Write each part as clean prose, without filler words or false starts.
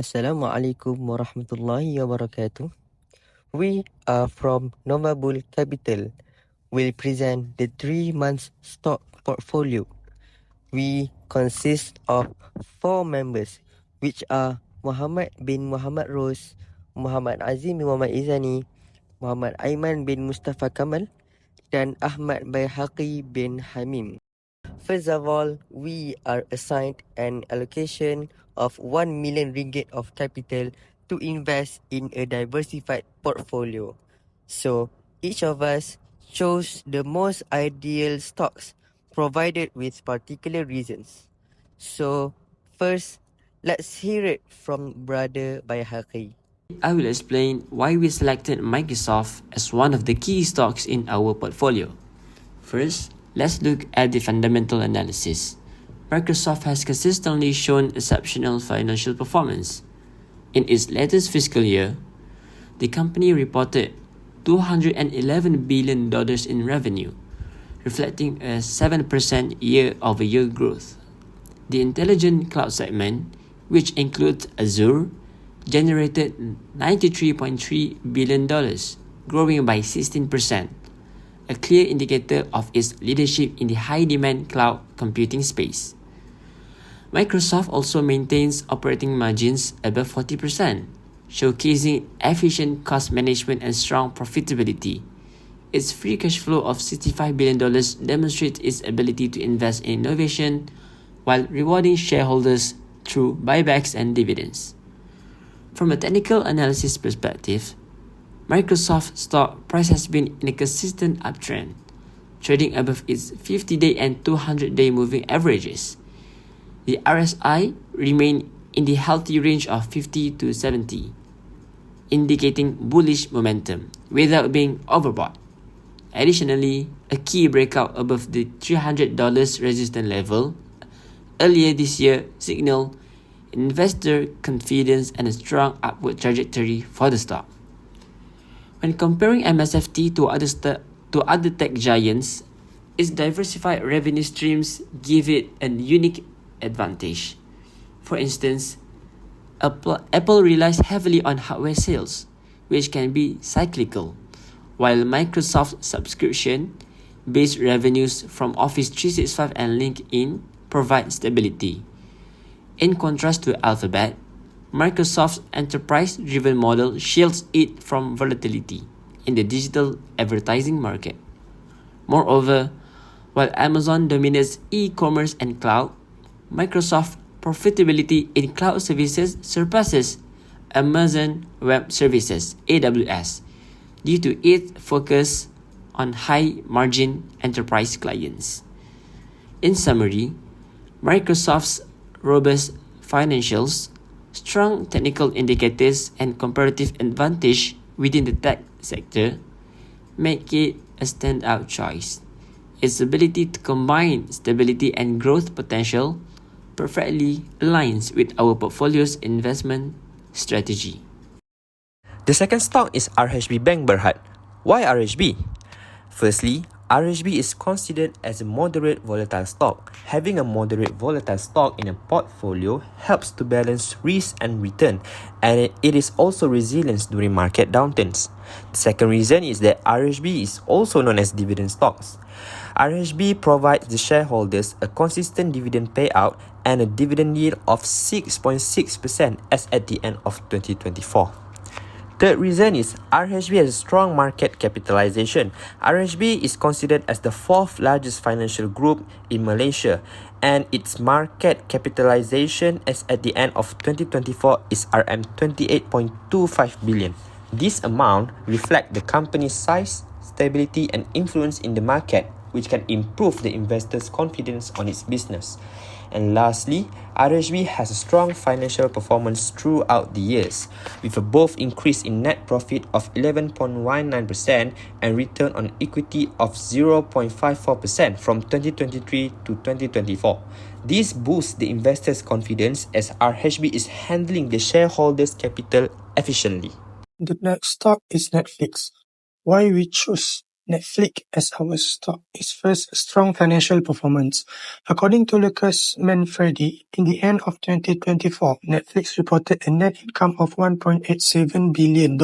Assalamualaikum warahmatullahi wabarakatuh. We are from NOVABULL Capital. We'll present the 3 months stock portfolio. We consist of 4 members, which are Muhammad bin Muhammad Ros, Muhammad AZIM bin Muhammad IZANI, Muhammad AIMAN bin MUSTAPHA KAMAL, dan AHMAD BAIHAQI bin HAMIM. First of all, we are assigned an allocation of 1 million ringgit of capital to invest in a diversified portfolio. So, each of us chose the most ideal stocks provided with particular reasons. So, first, let's hear it from Brother Baihaqi. I will explain why we selected Microsoft as one of the key stocks in our portfolio. First, let's look at the fundamental analysis. Microsoft has consistently shown exceptional financial performance. In its latest fiscal year, the company reported $211 billion in revenue, reflecting a 7% year-over-year growth. The intelligent cloud segment, which includes Azure, generated $93.3 billion, growing by 16%, a clear indicator of its leadership in the high-demand cloud computing space. Microsoft also maintains operating margins above 40%, showcasing efficient cost management and strong profitability. Its free cash flow of $65 billion demonstrates its ability to invest in innovation while rewarding shareholders through buybacks and dividends. From a technical analysis perspective, Microsoft stock price has been in a consistent uptrend, trading above its 50-day and 200-day moving averages. The RSI remained in the healthy range of 50 to 70, indicating bullish momentum without being overbought. Additionally, a key breakout above the $300 resistance level earlier this year signaled investor confidence and a strong upward trajectory for the stock. When comparing MSFT to other tech giants, its diversified revenue streams give it a unique advantage. For instance, Apple relies heavily on hardware sales, which can be cyclical, while Microsoft's subscription-based revenues from Office 365 and LinkedIn provide stability. In contrast to Alphabet, Microsoft's enterprise-driven model shields it from volatility in the digital advertising market. Moreover, while Amazon dominates e-commerce and cloud, Microsoft's profitability in cloud services surpasses Amazon Web Services (AWS) due to its focus on high-margin enterprise clients. In summary, Microsoft's robust financials, strong technical indicators, and comparative advantage within the tech sector make it a standout choice. Its ability to combine stability and growth potential perfectly aligns with our portfolio's investment strategy. The second stock is RHB Bank Berhad. Why RHB? Firstly, RHB is considered as a moderate volatile stock. Having a moderate volatile stock in a portfolio helps to balance risk and return, and it is also resilient during market downturns. The second reason is that RHB is also known as dividend stocks. RHB provides the shareholders a consistent dividend payout and a dividend yield of 6.6% as at the end of 2024. Third reason is RHB has a strong market capitalization. RHB is considered as the fourth largest financial group in Malaysia, and its market capitalization as at the end of 2024 is RM28.25 billion. This amount reflects the company's size, stability, and influence in the market, which can improve the investors' confidence on its business. And lastly, RHB has a strong financial performance throughout the years, with a both increase in net profit of 11.19% and return on equity of 0.54% from 2023 to 2024. This boosts the investors' confidence as RHB is handling the shareholders' capital efficiently. The next stock is Netflix. Why we choose Netflix as our stock is first strong financial performance. According to Lucas Manfredi, in the end of 2024, Netflix reported a net income of $1.87 billion,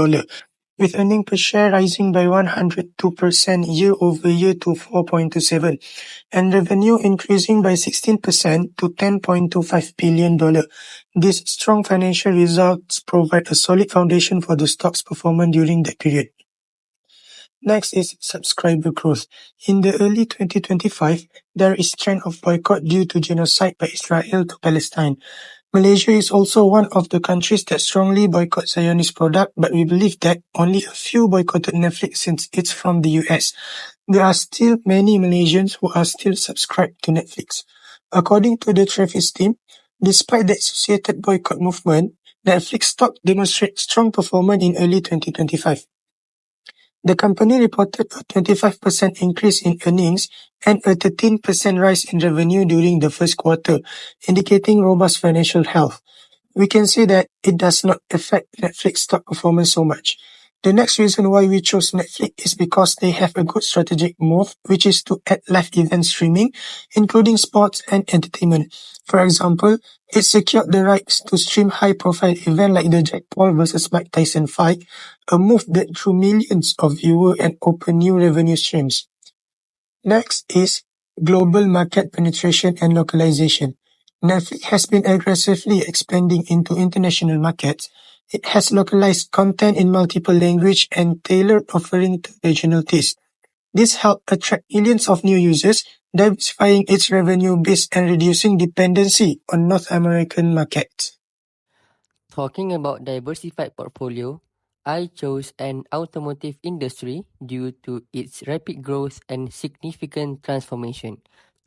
with earnings per share rising by 102% year-over-year to 4.27, and revenue increasing by 16% to $10.25 billion. These strong financial results provide a solid foundation for the stock's performance during that period. Next is subscriber growth. In the early 2025, there is trend of boycott due to genocide by Israel to Palestine. Malaysia is also one of the countries that strongly boycott Zionist product, but we believe that only a few boycotted Netflix since it's from the US. There are still many Malaysians who are still subscribed to Netflix. According to the Travis team, despite the associated boycott movement, Netflix stock demonstrates strong performance in early 2025. The company reported a 25% increase in earnings and a 13% rise in revenue during the first quarter, indicating robust financial health. We can say that it does not affect Netflix stock performance so much. The next reason why we chose Netflix is because they have a good strategic move, which is to add live event streaming, including sports and entertainment. For example, it secured the rights to stream high-profile events like the Jack Paul vs Mike Tyson fight, a move that drew millions of viewers and opened new revenue streams. Next is global market penetration and localization. Netflix has been aggressively expanding into international markets. It has localized content in multiple languages and tailored offering to regional tastes. This helped attract millions of new users, diversifying its revenue base and reducing dependency on North American markets. Talking about diversified portfolio, I chose an automotive industry due to its rapid growth and significant transformation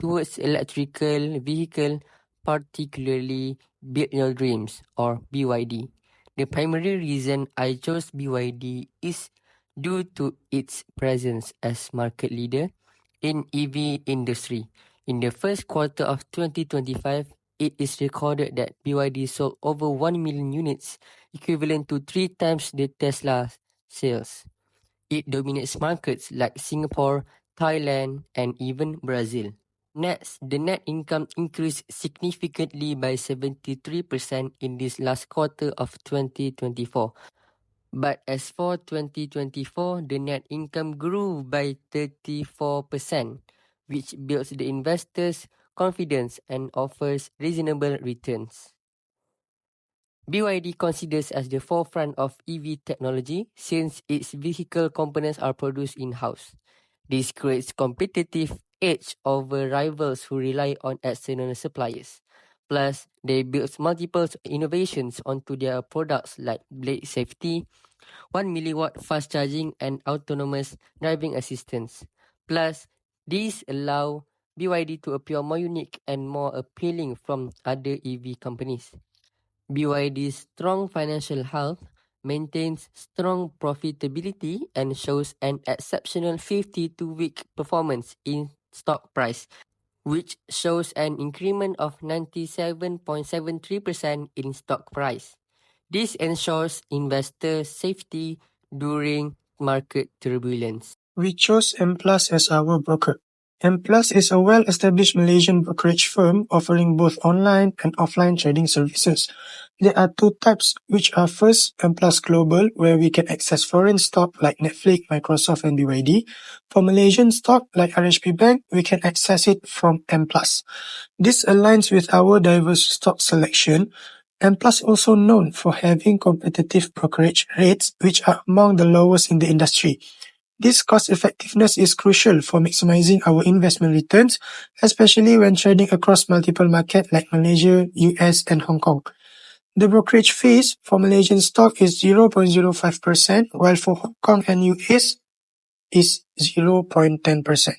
towards electrical vehicle, particularly Build Your Dreams or BYD. The primary reason I chose BYD is due to its presence as market leader in EV industry. In the first quarter of 2025, it is recorded that BYD sold over 1 million units, equivalent to 3 times the Tesla sales. It dominates markets like Singapore, Thailand, and even Brazil. Next, the net income increased significantly by 73% in this last quarter of 2024. But as for 2024, the net income grew by 34%, which builds the investors' confidence and offers reasonable returns. BYD considers as the forefront of EV technology since its vehicle components are produced in-house. This creates competitive edge over rivals who rely on external suppliers. Plus, they build multiple innovations onto their products like blade safety, 1 milliwatt fast charging and autonomous driving assistance. Plus, these allow BYD to appear more unique and more appealing from other EV companies. BYD's strong financial health maintains strong profitability and shows an exceptional 52-week performance in stock price, which shows an increment of 97.73% in stock price. This ensures investor safety during market turbulence. We chose M Plus as our broker. M Plus is a well-established Malaysian brokerage firm offering both online and offline trading services. There are two types, which are first, M Plus Global, where we can access foreign stock like Netflix, Microsoft, and BYD. For Malaysian stock like RHB Bank, we can access it from M Plus. This aligns with our diverse stock selection. M Plus also known for having competitive brokerage rates, which are among the lowest in the industry. This cost effectiveness is crucial for maximizing our investment returns, especially when trading across multiple markets like Malaysia, US, and Hong Kong. The brokerage fees for Malaysian stock is 0.05%, while for Hong Kong and US is 0.10%.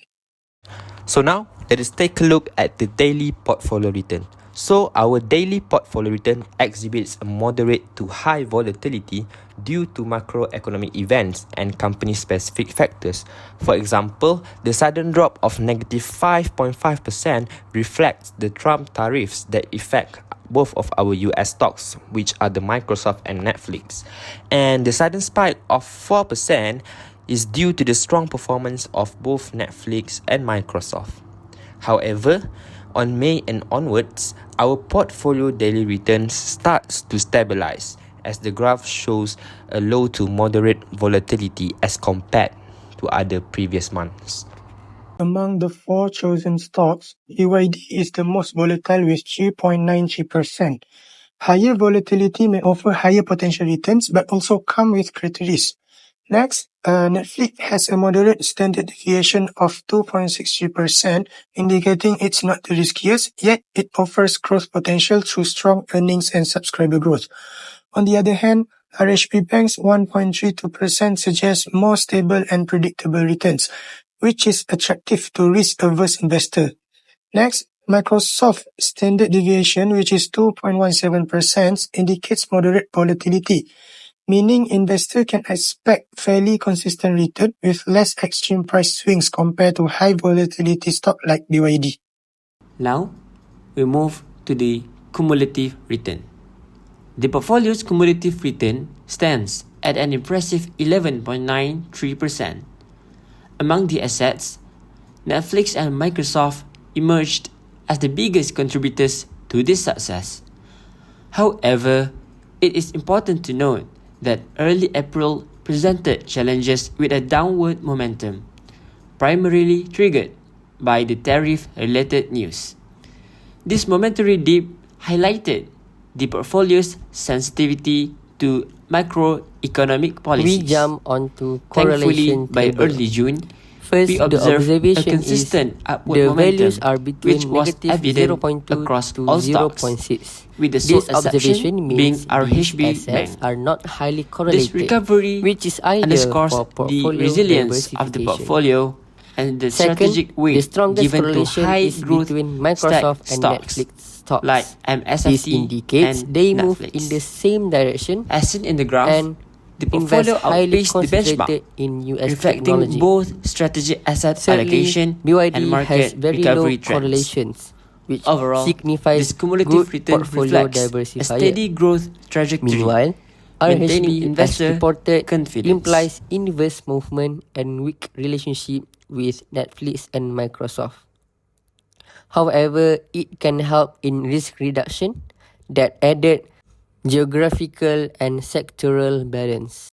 So now, let us take a look at the daily portfolio return. So our daily portfolio return exhibits a moderate to high volatility due to macroeconomic events and company-specific factors. For example, the sudden drop of negative 5.5% reflects the Trump tariffs that affect both of our US stocks, which are the Microsoft and Netflix. And the sudden spike of 4% is due to the strong performance of both Netflix and Microsoft. However, on May and onwards, our portfolio daily returns starts to stabilize as the graph shows a low to moderate volatility as compared to other previous months. Among the 4 chosen stocks, BYD is the most volatile with 3.93%. Higher volatility may offer higher potential returns but also come with greater risk. Next, Netflix has a moderate standard deviation of 2.63%, indicating it's not the riskiest, yet it offers growth potential through strong earnings and subscriber growth. On the other hand, RHB Bank's 1.32% suggests more stable and predictable returns, which is attractive to risk-averse investors. Next, Microsoft's standard deviation, which is 2.17%, indicates moderate volatility, meaning investors can expect fairly consistent return with less extreme price swings compared to high volatility stocks like BYD. Now, we move to the cumulative return. The portfolio's cumulative return stands at an impressive 11.93%. Among the assets, Netflix and Microsoft emerged as the biggest contributors to this success. However, it is important to note that early April presented challenges with a downward momentum, primarily triggered by the tariff-related news. This momentary dip highlighted the portfolio's sensitivity to macroeconomic policies. We jump onto Thankfully, correlation by table. early June, First, we the observed a observation consistent is upward the momentum, values are between which was negative evident 0.2 across to all stocks, 0.6. with the sole This observation exception being means our these HB assets Bank. are not highly This correlated, recovery which is ideal underscores for the portfolio resilience of the diversification. portfolio and the Second, strategic the weight strongest given to correlation high is growth between Microsoft stack and stocks Netflix stocks. like This MSFT indicates and they move Netflix. in the same direction As seen in the graph, and the portfolio invest highly outpaced the benchmark, concentrated in US reflecting technology. both strategic asset Thirdly, allocation BYD and has market very recovery low trends. correlations, which Overall, signifies this cumulative good return portfolio reflects a diversifier. steady growth trajectory, Meanwhile, maintaining RHB, as investor reported, confidence. implies inverse movement and weak relationship with Netflix and Microsoft. However, it can help in risk reduction that added geographical and sectoral balance.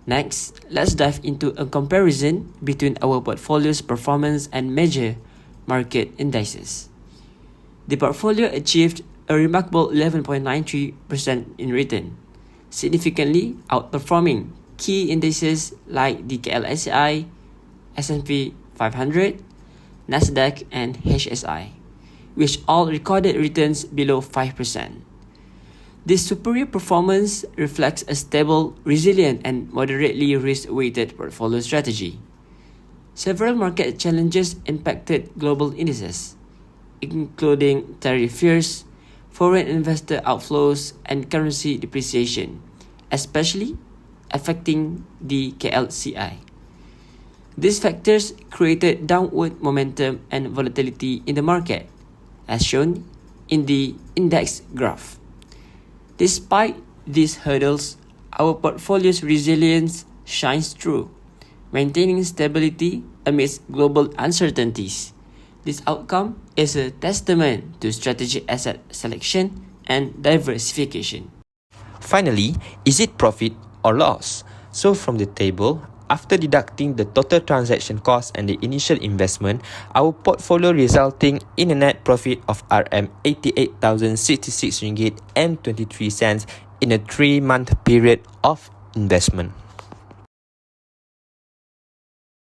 Next, let's dive into a comparison between our portfolio's performance and major market indices. The portfolio achieved a remarkable 11.93% in return, significantly outperforming key indices like the KLSCI, S&P 500, Nasdaq, and HSI, which all recorded returns below 5%. This superior performance reflects a stable, resilient, and moderately risk-weighted portfolio strategy. Several market challenges impacted global indices, including tariff fears, foreign investor outflows, and currency depreciation, especially affecting the KLCI. These factors created downward momentum and volatility in the market, as shown in the index graph. Despite these hurdles, our portfolio's resilience shines through, maintaining stability amidst global uncertainties. This outcome is a testament to strategic asset selection and diversification. Finally, is it profit or loss? So from the table, after deducting the total transaction cost and the initial investment, our portfolio resulting in a net profit of RM88,066 ringgit and 23 cents in a 3-month period of investment.